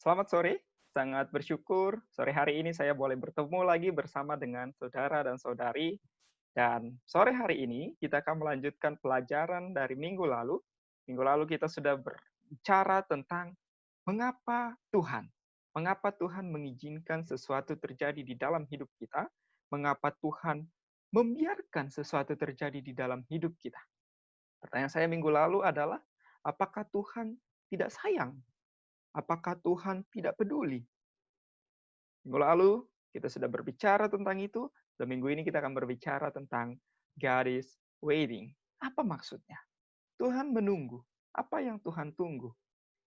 Selamat sore, sangat bersyukur sore hari ini saya boleh bertemu lagi bersama dengan saudara dan saudari. Dan sore hari ini kita akan melanjutkan pelajaran dari minggu lalu. Minggu lalu kita sudah berbicara tentang mengapa Tuhan mengizinkan sesuatu terjadi di dalam hidup kita, mengapa Tuhan membiarkan sesuatu terjadi di dalam hidup kita. Pertanyaan saya minggu lalu adalah, apakah Tuhan tidak sayang? Apakah Tuhan tidak peduli? Minggu lalu kita sudah berbicara tentang itu, dan minggu ini kita akan berbicara tentang God is waiting. Apa maksudnya? Tuhan menunggu. Apa yang Tuhan tunggu?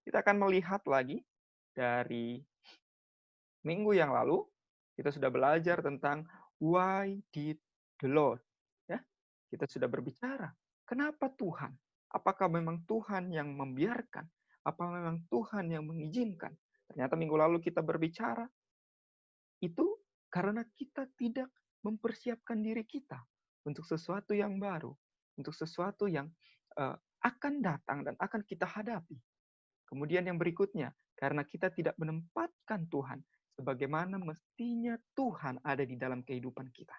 Kita akan melihat lagi dari minggu yang lalu, kita sudah belajar tentang why did the Lord. Ya, kita sudah berbicara. Kenapa Tuhan? Apakah memang Tuhan yang membiarkan? Apa memang Tuhan yang mengizinkan? Ternyata minggu lalu kita berbicara itu karena kita tidak mempersiapkan diri kita untuk sesuatu yang baru, untuk sesuatu yang akan datang dan akan kita hadapi. Kemudian yang berikutnya, karena kita tidak menempatkan Tuhan sebagaimana mestinya Tuhan ada di dalam kehidupan kita.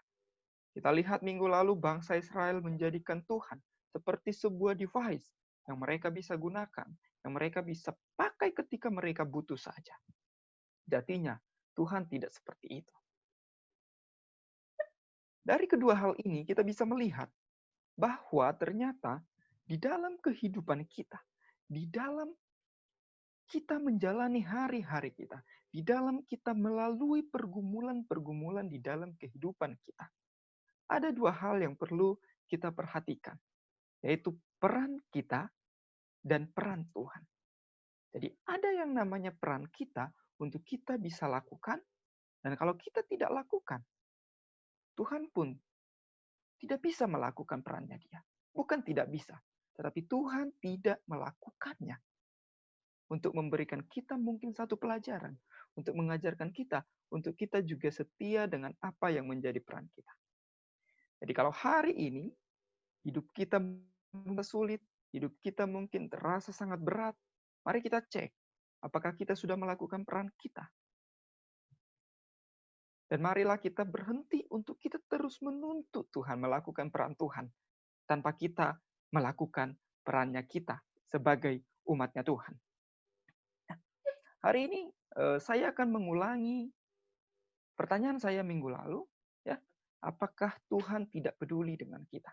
Kita lihat minggu lalu bangsa Israel menjadikan Tuhan seperti sebuah device yang mereka bisa gunakan, yang mereka bisa pakai ketika mereka butuh saja. Jatinya, Tuhan tidak seperti itu. Dari kedua hal ini kita bisa melihat bahwa ternyata di dalam kehidupan kita, di dalam kita menjalani hari-hari kita, di dalam kita melalui pergumulan-pergumulan di dalam kehidupan kita, ada dua hal yang perlu kita perhatikan, yaitu peran kita dan peran Tuhan. Jadi ada yang namanya peran kita untuk kita bisa lakukan, dan kalau kita tidak lakukan, Tuhan pun tidak bisa melakukan perannya dia. Bukan tidak bisa, tetapi Tuhan tidak melakukannya. Untuk memberikan kita mungkin satu pelajaran, untuk mengajarkan kita, untuk kita juga setia dengan apa yang menjadi peran kita. Jadi kalau hari ini, hidup kita mungkin sulit, hidup kita mungkin terasa sangat berat, mari kita cek, apakah kita sudah melakukan peran kita. Dan marilah kita berhenti untuk kita terus menuntut Tuhan melakukan peran Tuhan, tanpa kita melakukan perannya kita sebagai umatnya Tuhan. Hari ini saya akan mengulangi pertanyaan saya minggu lalu, ya, apakah Tuhan tidak peduli dengan kita?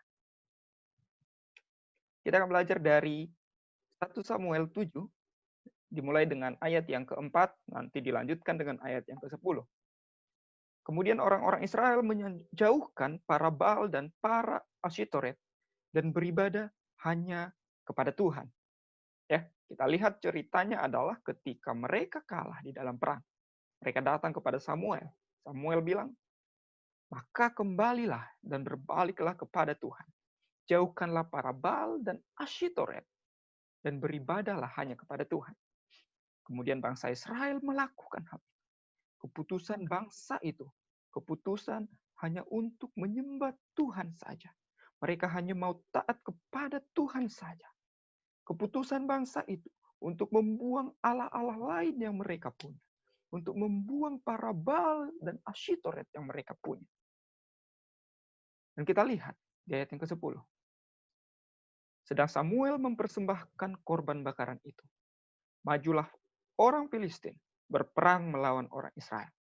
Kita akan belajar dari 1 Samuel 7, dimulai dengan ayat yang keempat, nanti dilanjutkan dengan ayat yang ke-10. Kemudian orang-orang Israel menjauhkan para Baal dan para Asyitoret dan beribadah hanya kepada Tuhan. Ya, kita lihat ceritanya adalah ketika mereka kalah di dalam perang. Mereka datang kepada Samuel. Samuel bilang, maka kembalilah dan berbaliklah kepada Tuhan. Jauhkanlah para Baal dan Asyitoret dan beribadahlah hanya kepada Tuhan. Kemudian bangsa Israel melakukan hal itu. Keputusan bangsa itu, keputusan hanya untuk menyembah Tuhan saja. Mereka hanya mau taat kepada Tuhan saja. Keputusan bangsa itu untuk membuang allah-allah lain yang mereka punya. Untuk membuang para Baal dan Asyitoret yang mereka punya. Dan kita lihat di ayat yang ke-10. Sedang Samuel mempersembahkan korban bakaran itu. Majulah orang Filistin berperang melawan orang Israel.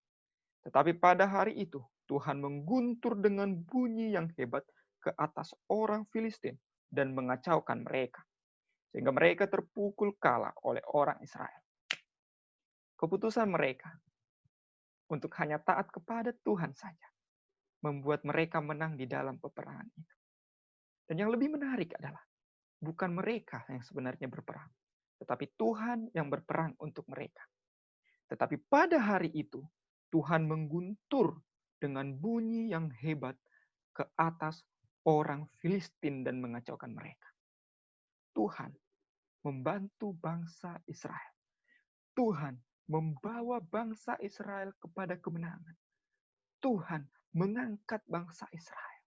Tetapi pada hari itu, Tuhan mengguntur dengan bunyi yang hebat ke atas orang Filistin dan mengacaukan mereka. Sehingga mereka terpukul kalah oleh orang Israel. Keputusan mereka untuk hanya taat kepada Tuhan saja membuat mereka menang di dalam peperangan itu. Dan yang lebih menarik adalah bukan mereka yang sebenarnya berperang, tetapi Tuhan yang berperang untuk mereka. Tetapi pada hari itu, Tuhan mengguntur dengan bunyi yang hebat ke atas orang Filistin dan mengacaukan mereka. Tuhan membantu bangsa Israel. Tuhan membawa bangsa Israel kepada kemenangan. Tuhan mengangkat bangsa Israel.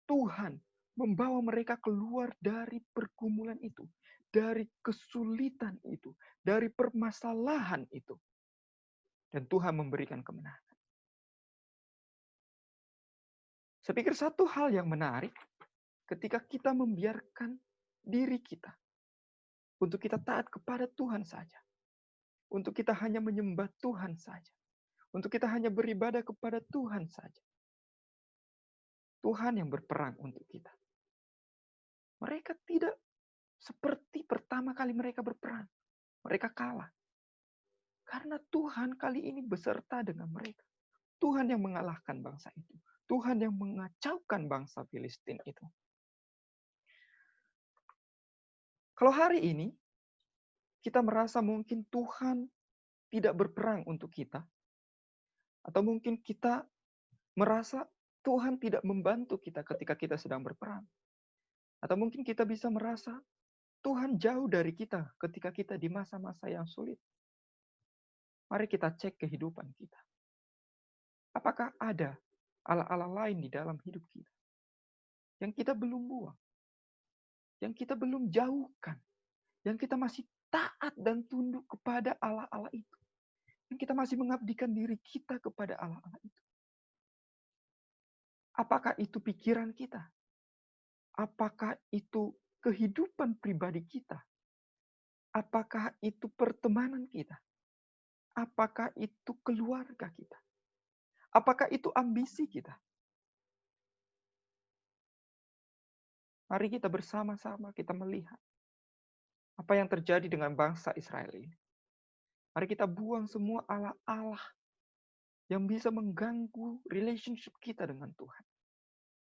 Tuhan membawa mereka keluar dari pergumulan itu. dari kesulitan itu, dari permasalahan itu. Dan Tuhan memberikan kemenangan. Saya pikir satu hal yang menarik ketika kita membiarkan diri kita untuk kita taat kepada Tuhan saja. Untuk kita hanya menyembah Tuhan saja. Untuk kita hanya beribadah kepada Tuhan saja. Tuhan yang berperang untuk kita. Mereka tidak seperti pertama kali mereka berperang. Mereka kalah. Karena Tuhan kali ini beserta dengan mereka. Tuhan yang mengalahkan bangsa itu. Tuhan yang mengacaukan bangsa Filistin itu. Kalau hari ini, kita merasa mungkin Tuhan tidak berperang untuk kita. Atau mungkin kita merasa Tuhan tidak membantu kita ketika kita sedang berperang. Atau mungkin kita bisa merasa Tuhan jauh dari kita ketika kita di masa-masa yang sulit. Mari kita cek kehidupan kita. Apakah ada Allah-Allah lain di dalam hidup kita? Yang kita belum buang. Yang kita belum jauhkan. Yang kita masih taat dan tunduk kepada Allah-Allah itu. Yang kita masih mengabdikan diri kita kepada Allah-Allah itu. Apakah itu pikiran kita? Apakah itu kehidupan pribadi kita? Apakah itu pertemanan kita? Apakah itu keluarga kita? Apakah itu ambisi kita? Mari kita bersama-sama kita melihat apa yang terjadi dengan bangsa Israel ini. Mari kita buang semua Allah-Allah yang bisa mengganggu relationship kita dengan Tuhan.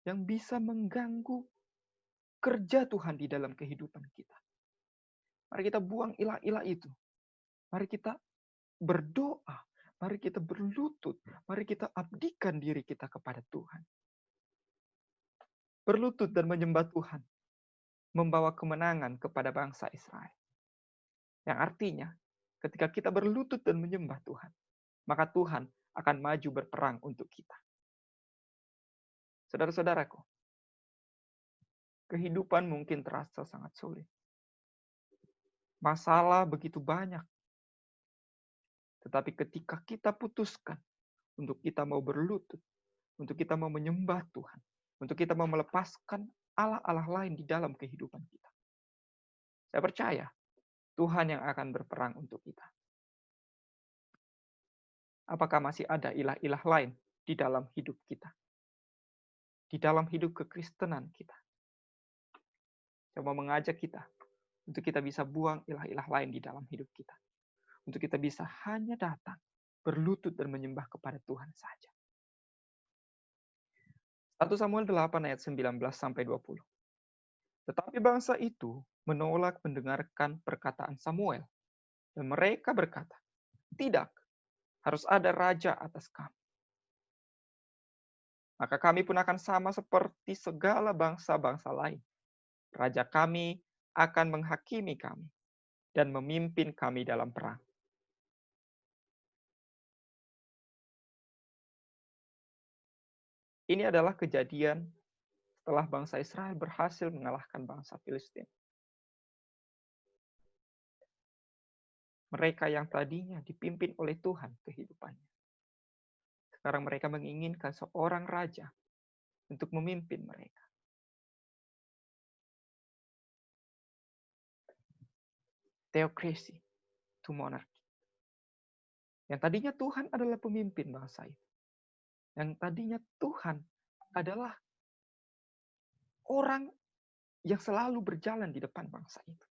Yang bisa mengganggu kerja Tuhan di dalam kehidupan kita. Mari kita buang ilah-ilah itu. Mari kita berdoa. Mari kita berlutut. Mari kita abdikan diri kita kepada Tuhan. Berlutut dan menyembah Tuhan membawa kemenangan kepada bangsa Israel. Yang artinya, ketika kita berlutut dan menyembah Tuhan, maka Tuhan akan maju berperang untuk kita. Saudara-saudaraku, kehidupan mungkin terasa sangat sulit. Masalah begitu banyak. Tetapi ketika kita putuskan untuk kita mau berlutut, untuk kita mau menyembah Tuhan, untuk kita mau melepaskan Allah-Allah lain di dalam kehidupan kita. Saya percaya Tuhan yang akan berperang untuk kita. Apakah masih ada ilah-ilah lain di dalam hidup kita? Di dalam hidup kekristenan kita? Saya mau mengajak kita untuk kita bisa buang ilah-ilah lain di dalam hidup kita. Untuk kita bisa hanya datang, berlutut dan menyembah kepada Tuhan saja. 1 Samuel 8 ayat 19 sampai 20. Tetapi bangsa itu menolak mendengarkan perkataan Samuel. Dan mereka berkata, tidak, harus ada raja atas kami. Maka kami pun akan sama seperti segala bangsa-bangsa lain. Raja kami akan menghakimi kami dan memimpin kami dalam perang. Ini adalah kejadian setelah bangsa Israel berhasil mengalahkan bangsa Filistin. Mereka yang tadinya dipimpin oleh Tuhan kehidupannya. Sekarang mereka menginginkan seorang raja untuk memimpin mereka. Theocracy to monarchy. Yang tadinya Tuhan adalah pemimpin bangsa itu. Yang tadinya Tuhan adalah orang yang selalu berjalan di depan bangsa itu.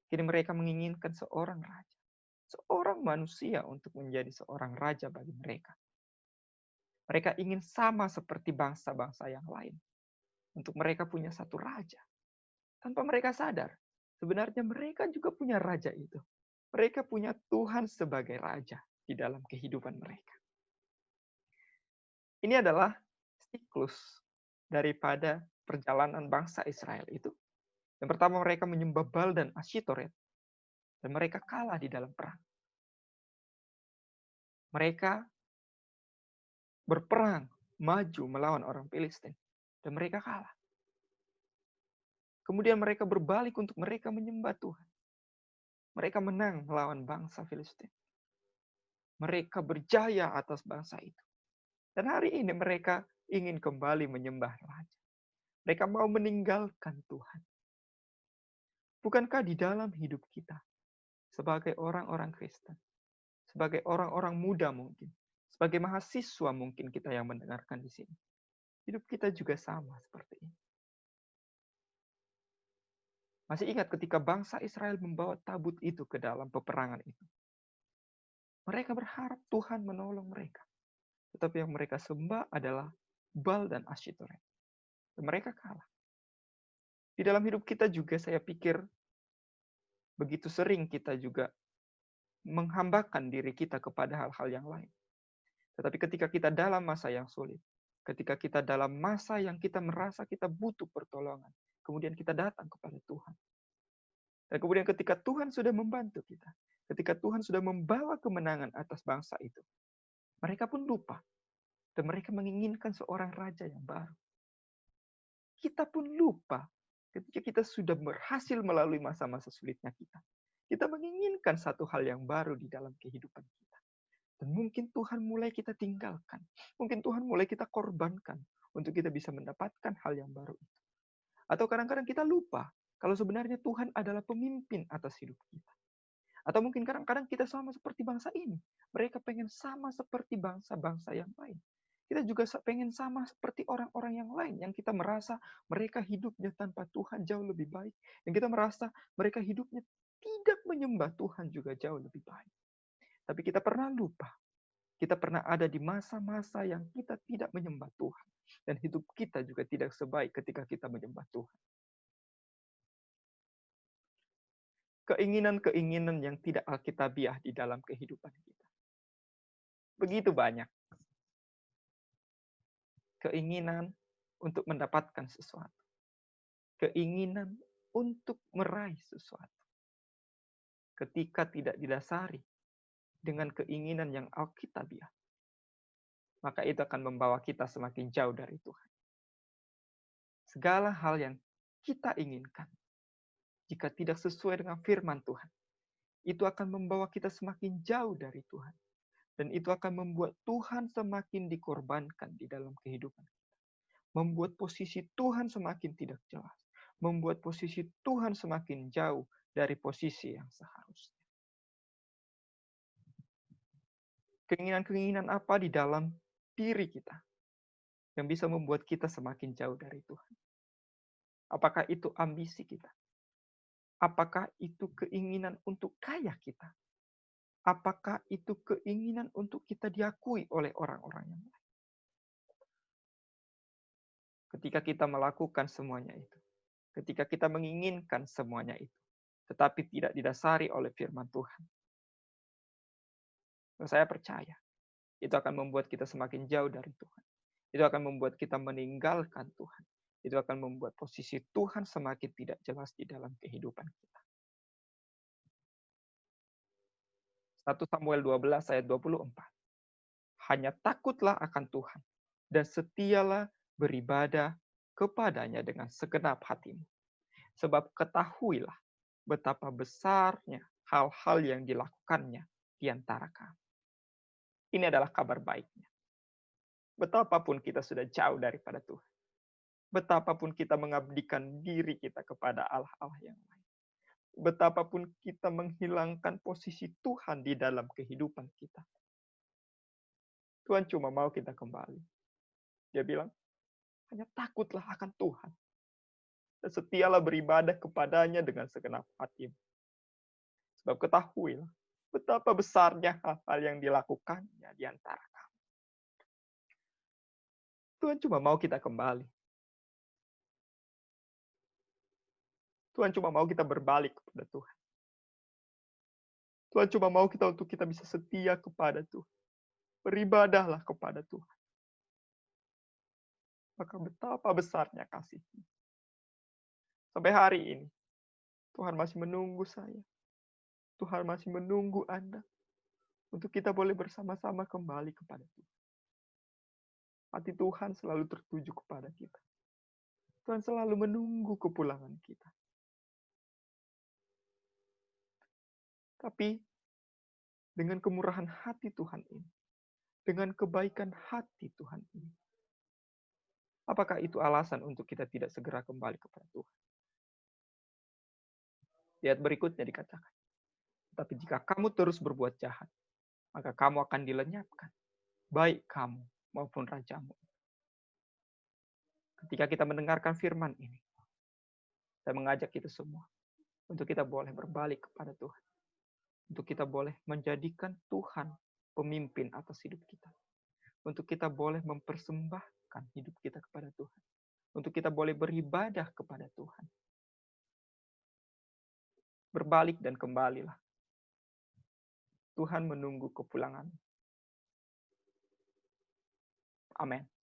Kini mereka menginginkan seorang raja. Seorang manusia untuk menjadi seorang raja bagi mereka. Mereka ingin sama seperti bangsa-bangsa yang lain. Untuk mereka punya satu raja. Tanpa mereka sadar, sebenarnya mereka juga punya raja itu. Mereka punya Tuhan sebagai raja di dalam kehidupan mereka. Ini adalah siklus daripada perjalanan bangsa Israel itu. Yang pertama mereka menyembah Baal dan Asyitoret. Dan mereka kalah di dalam perang. Mereka berperang, maju melawan orang Filistin. Dan mereka kalah. Kemudian mereka berbalik untuk mereka menyembah Tuhan. Mereka menang melawan bangsa Filistin. Mereka berjaya atas bangsa itu. Dan hari ini mereka ingin kembali menyembah Raja. Mereka mau meninggalkan Tuhan. Bukankah di dalam hidup kita, sebagai orang-orang Kristen, sebagai orang-orang muda mungkin, sebagai mahasiswa mungkin kita yang mendengarkan di sini, hidup kita juga sama seperti ini. Masih ingat ketika bangsa Israel membawa tabut itu ke dalam peperangan itu. Mereka berharap Tuhan menolong mereka. Tetapi yang mereka sembah adalah Baal dan Asyitoret. Dan mereka kalah. Di dalam hidup kita juga saya pikir begitu sering kita juga menghambakan diri kita kepada hal-hal yang lain. Tetapi ketika kita dalam masa yang sulit, ketika kita dalam masa yang kita merasa kita butuh pertolongan, kemudian kita datang kepada Tuhan. Dan kemudian ketika Tuhan sudah membantu kita, ketika Tuhan sudah membawa kemenangan atas bangsa itu, mereka pun lupa. Dan mereka menginginkan seorang raja yang baru. Kita pun lupa ketika kita sudah berhasil melalui masa-masa sulitnya kita. Kita menginginkan satu hal yang baru di dalam kehidupan kita. Dan mungkin Tuhan mulai kita tinggalkan. Mungkin Tuhan mulai kita korbankan untuk kita bisa mendapatkan hal yang baru itu. Atau kadang-kadang kita lupa kalau sebenarnya Tuhan adalah pemimpin atas hidup kita. Atau mungkin kadang-kadang kita sama seperti bangsa ini. Mereka pengen sama seperti bangsa-bangsa yang lain. Kita juga pengen sama seperti orang-orang yang lain. Yang kita merasa mereka hidupnya tanpa Tuhan jauh lebih baik. Yang kita merasa mereka hidupnya tidak menyembah Tuhan juga jauh lebih baik. Tapi kita pernah lupa. Kita pernah ada di masa-masa yang kita tidak menyembah Tuhan. Dan hidup kita juga tidak sebaik ketika kita menyembah Tuhan. Keinginan-keinginan yang tidak alkitabiah di dalam kehidupan kita. Begitu banyak. Keinginan untuk mendapatkan sesuatu. Keinginan untuk meraih sesuatu. Ketika tidak didasari dengan keinginan yang alkitabiah, maka itu akan membawa kita semakin jauh dari Tuhan. Segala hal yang kita inginkan, jika tidak sesuai dengan firman Tuhan, itu akan membawa kita semakin jauh dari Tuhan. Dan itu akan membuat Tuhan semakin dikorbankan di dalam kehidupan kita. Membuat posisi Tuhan semakin tidak jelas. Membuat posisi Tuhan semakin jauh dari posisi yang seharusnya. Keinginan-keinginan apa di dalam diri kita yang bisa membuat kita semakin jauh dari Tuhan? Apakah itu ambisi kita? Apakah itu keinginan untuk kaya kita? Apakah itu keinginan untuk kita diakui oleh orang-orang yang lain? Ketika kita melakukan semuanya itu, ketika kita menginginkan semuanya itu, tetapi tidak didasari oleh firman Tuhan, saya percaya itu akan membuat kita semakin jauh dari Tuhan. Itu akan membuat kita meninggalkan Tuhan. Itu akan membuat posisi Tuhan semakin tidak jelas di dalam kehidupan kita. 1 Samuel 12 ayat 24. Hanya takutlah akan Tuhan dan setialah beribadah kepadanya dengan segenap hatimu. Sebab ketahuilah betapa besarnya hal-hal yang dilakukannya di antara kami. Ini adalah kabar baiknya. Betapapun kita sudah jauh daripada Tuhan. Betapapun kita mengabdikan diri kita kepada Allah-Allah yang lain. Betapapun kita menghilangkan posisi Tuhan di dalam kehidupan kita. Tuhan cuma mau kita kembali. Dia bilang, hanya takutlah akan Tuhan. Dan setialah beribadah kepadanya dengan segenap hatimu. Sebab ketahuilah betapa besarnya hal-hal yang dilakukannya di antara kami. Tuhan cuma mau kita kembali. Tuhan cuma mau kita berbalik kepada Tuhan. Tuhan cuma mau kita untuk kita bisa setia kepada Tuhan. Beribadahlah kepada Tuhan. Maka betapa besarnya kasih-Nya. Sampai hari ini, Tuhan masih menunggu saya. Tuhan masih menunggu Anda. Untuk kita boleh bersama-sama kembali kepada Tuhan. Hati Tuhan selalu tertuju kepada kita. Tuhan selalu menunggu kepulangan kita. Tapi dengan kemurahan hati Tuhan ini, dengan kebaikan hati Tuhan ini, apakah itu alasan untuk kita tidak segera kembali kepada Tuhan? Lihat berikutnya dikatakan, tapi jika kamu terus berbuat jahat, maka kamu akan dilenyapkan, baik kamu maupun rajamu. Ketika kita mendengarkan firman ini, saya mengajak kita semua untuk kita boleh berbalik kepada Tuhan. Untuk kita boleh menjadikan Tuhan pemimpin atas hidup kita. Untuk kita boleh mempersembahkan hidup kita kepada Tuhan. Untuk kita boleh beribadah kepada Tuhan. Berbalik dan kembalilah. Tuhan menunggu kepulangan. Amin.